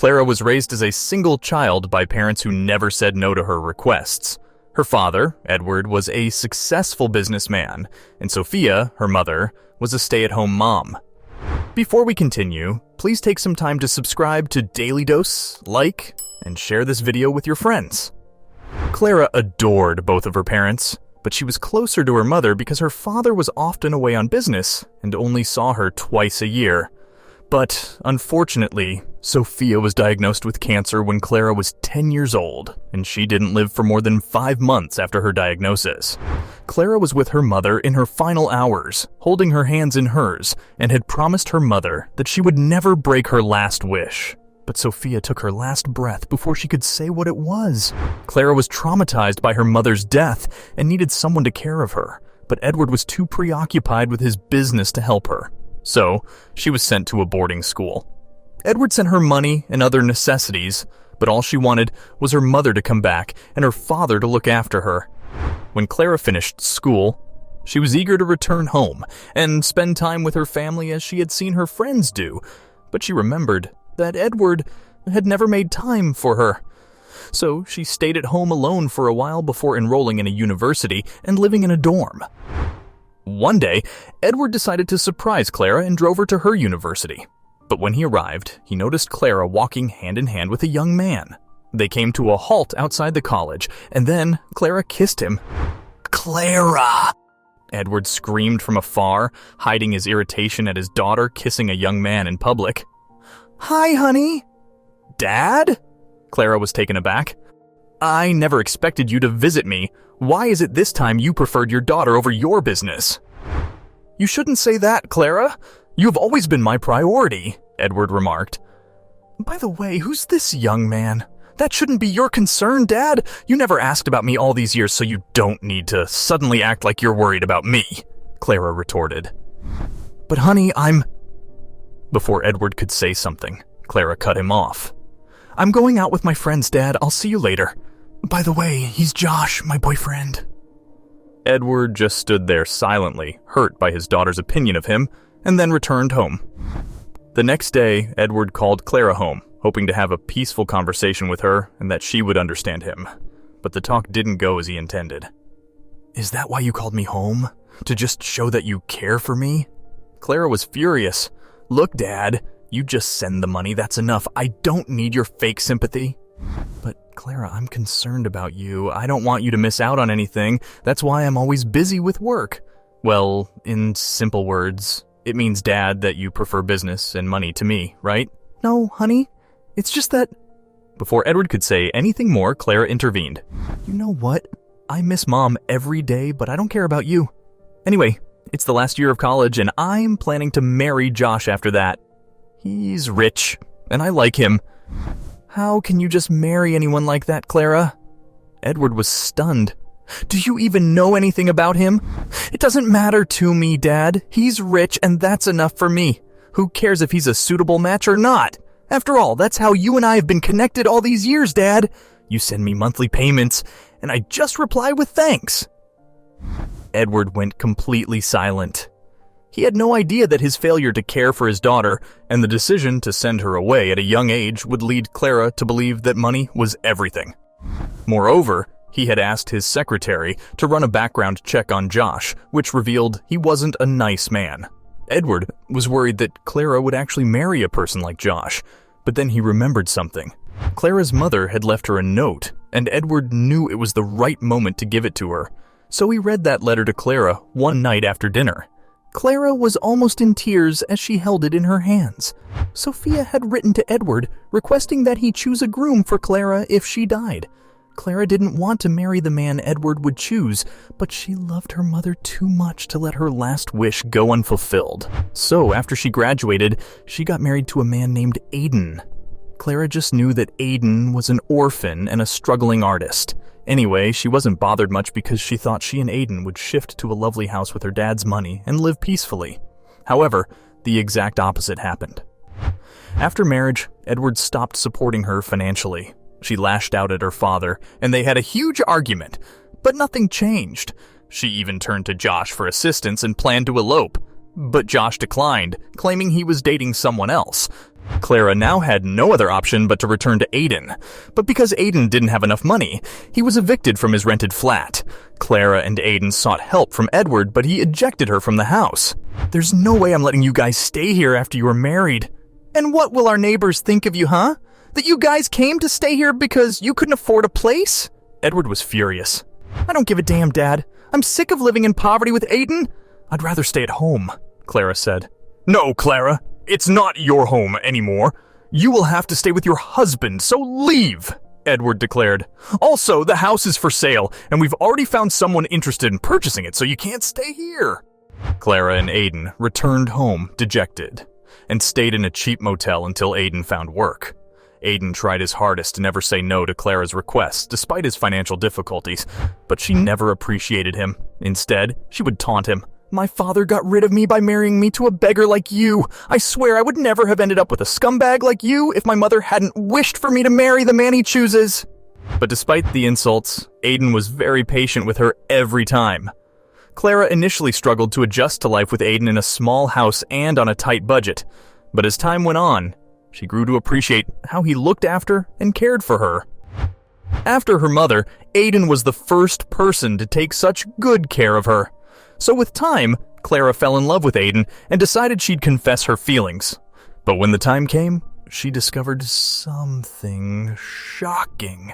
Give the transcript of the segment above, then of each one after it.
Clara was raised as a single child by parents who never said no to her requests. Her father, Edward, was a successful businessman, and Sophia, her mother, was a stay-at-home mom. Before we continue, please take some time to subscribe to Dailydose, like, and share this video with your friends. Clara adored both of her parents, but she was closer to her mother because her father was often away on business and only saw her twice a year. But, unfortunately, Sophia was diagnosed with cancer when Clara was 10 years old, and she didn't live for more than 5 months after her diagnosis. Clara was with her mother in her final hours, holding her hands in hers, and had promised her mother that she would never break her last wish. But Sophia took her last breath before she could say what it was. Clara was traumatized by her mother's death and needed someone to care of her, but Edward was too preoccupied with his business to help her. So, she was sent to a boarding school. Edward sent her money and other necessities, but all she wanted was her mother to come back and her father to look after her. When Clara finished school, she was eager to return home and spend time with her family as she had seen her friends do, but she remembered that Edward had never made time for her. So she stayed at home alone for a while before enrolling in a university and living in a dorm. One day, Edward decided to surprise Clara and drove her to her university. But when he arrived, he noticed Clara walking hand in hand with a young man. They came to a halt outside the college, and then Clara kissed him. "Clara!" Edward screamed from afar, hiding his irritation at his daughter kissing a young man in public. "Hi, honey." "Dad?" Clara was taken aback. "I never expected you to visit me. Why is it this time you preferred your daughter over your business?" "You shouldn't say that, Clara. You have always been my priority," Edward remarked. "By the way, who's this young man? That shouldn't be your concern, Dad. You never asked about me all these years, so you don't need to suddenly act like you're worried about me," Clara retorted. "But honey, Before Edward could say something, Clara cut him off. "I'm going out with my friends, Dad. I'll see you later. By the way, he's Josh, my boyfriend." Edward just stood there silently, hurt by his daughter's opinion of him, and then returned home. The next day, Edward called Clara home, hoping to have a peaceful conversation with her and that she would understand him. But the talk didn't go as he intended. "Is that why you called me home? To just show that you care for me?" Clara was furious. "Look, Dad, you just send the money, that's enough. I don't need your fake sympathy." "But Clara, I'm concerned about you. I don't want you to miss out on anything. That's why I'm always busy with work." "Well, in simple words, it means, Dad, that you prefer business and money to me, right?" "No, honey. It's just that..." Before Edward could say anything more, Clara intervened. "You know what? I miss Mom every day, but I don't care about you. Anyway, it's the last year of college, and I'm planning to marry Josh after that. He's rich, and I like him." "How can you just marry anyone like that, Clara?" Edward was stunned. "Do you even know anything about him?" "It doesn't matter to me, Dad. He's rich, and that's enough for me. Who cares if he's a suitable match or not? After all, that's how you and I have been connected all these years, Dad. You send me monthly payments, and I just reply with thanks." Edward went completely silent. He had no idea that his failure to care for his daughter and the decision to send her away at a young age would lead Clara to believe that money was everything. Moreover, he had asked his secretary to run a background check on Josh, which revealed he wasn't a nice man. Edward was worried that Clara would actually marry a person like Josh, but then he remembered something. Clara's mother had left her a note, and Edward knew it was the right moment to give it to her. So he read that letter to Clara one night after dinner. Clara was almost in tears as she held it in her hands. Sophia had written to Edward requesting that he choose a groom for Clara if she died. Clara didn't want to marry the man Edward would choose, but she loved her mother too much to let her last wish go unfulfilled. So after she graduated, she got married to a man named Aiden. Clara just knew that Aiden was an orphan and a struggling artist. Anyway, she wasn't bothered much because she thought she and Aiden would shift to a lovely house with her dad's money and live peacefully. However, the exact opposite happened. After marriage, Edward stopped supporting her financially. She lashed out at her father, and they had a huge argument, but nothing changed. She even turned to Josh for assistance and planned to elope. But Josh declined, claiming he was dating someone else. Clara now had no other option but to return to Aiden. But because Aiden didn't have enough money, he was evicted from his rented flat. Clara and Aiden sought help from Edward, but he ejected her from the house. "There's no way I'm letting you guys stay here after you are married. And what will our neighbors think of you, huh? That you guys came to stay here because you couldn't afford a place?" Edward was furious. "I don't give a damn, Dad. I'm sick of living in poverty with Aiden. I'd rather stay at home," Clara said. "No, Clara. It's not your home anymore. You will have to stay with your husband, so leave," Edward declared. "Also, the house is for sale, and we've already found someone interested in purchasing it, so you can't stay here." Clara and Aiden returned home dejected and stayed in a cheap motel until Aiden found work. Aiden tried his hardest to never say no to Clara's requests despite his financial difficulties, but she never appreciated him. Instead, she would taunt him. "My father got rid of me by marrying me to a beggar like you. I swear I would never have ended up with a scumbag like you if my mother hadn't wished for me to marry the man he chooses." But despite the insults, Aiden was very patient with her every time. Clara initially struggled to adjust to life with Aiden in a small house and on a tight budget, but as time went on, she grew to appreciate how he looked after and cared for her. After her mother, Aiden was the first person to take such good care of her. So with time, Clara fell in love with Aiden and decided she'd confess her feelings. But when the time came, she discovered something shocking.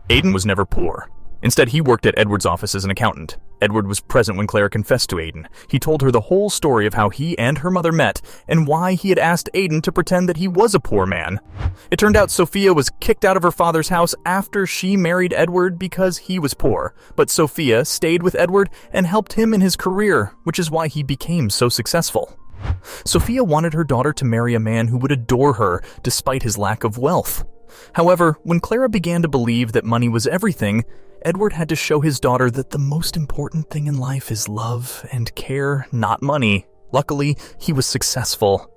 Aiden was never poor. Instead, he worked at Edward's office as an accountant. Edward was present when Clara confessed to Aiden. He told her the whole story of how he and her mother met and why he had asked Aiden to pretend that he was a poor man. It turned out Sophia was kicked out of her father's house after she married Edward because he was poor. But Sophia stayed with Edward and helped him in his career, which is why he became so successful. Sophia wanted her daughter to marry a man who would adore her despite his lack of wealth. However, when Clara began to believe that money was everything, Edward had to show his daughter that the most important thing in life is love and care, not money. Luckily, he was successful.